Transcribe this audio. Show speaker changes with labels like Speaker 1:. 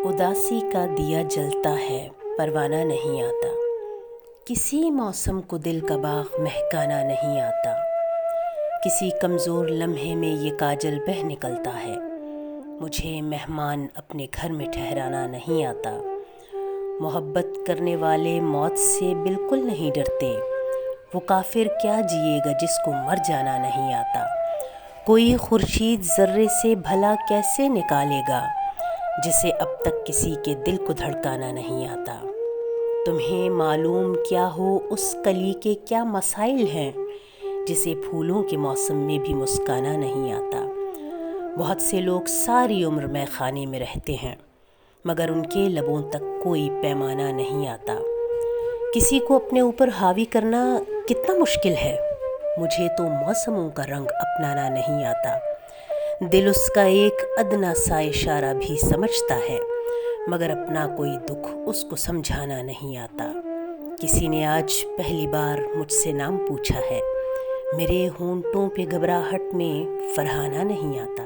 Speaker 1: उदासी का दिया जलता है, परवाना नहीं आता। किसी मौसम को दिल का बाग महकाना नहीं आता। किसी कमज़ोर लम्हे में ये काजल बह निकलता है। मुझे मेहमान अपने घर में ठहराना नहीं आता। मोहब्बत करने वाले मौत से बिल्कुल नहीं डरते। वो काफिर क्या जिएगा जिसको मर जाना नहीं आता। कोई खुर्शीद ज़र्रे से भला कैसे निकालेगा जिसे अब तक किसी के दिल को धड़काना नहीं आता। तुम्हें मालूम क्या हो उस कली के क्या मसाइल हैं जिसे फूलों के मौसम में भी मुस्काना नहीं आता। बहुत से लोग सारी उम्र में खाने में रहते हैं मगर उनके लबों तक कोई पैमाना नहीं आता। किसी को अपने ऊपर हावी करना कितना मुश्किल है। मुझे तो मौसमों का रंग अपनाना नहीं आता। दिल उसका एक अदना सा इशारा भी समझता है मगर अपना कोई दुख उसको समझाना नहीं आता। किसी ने आज पहली बार मुझसे नाम पूछा है। मेरे होंठों पे घबराहट में फरहाना नहीं आता।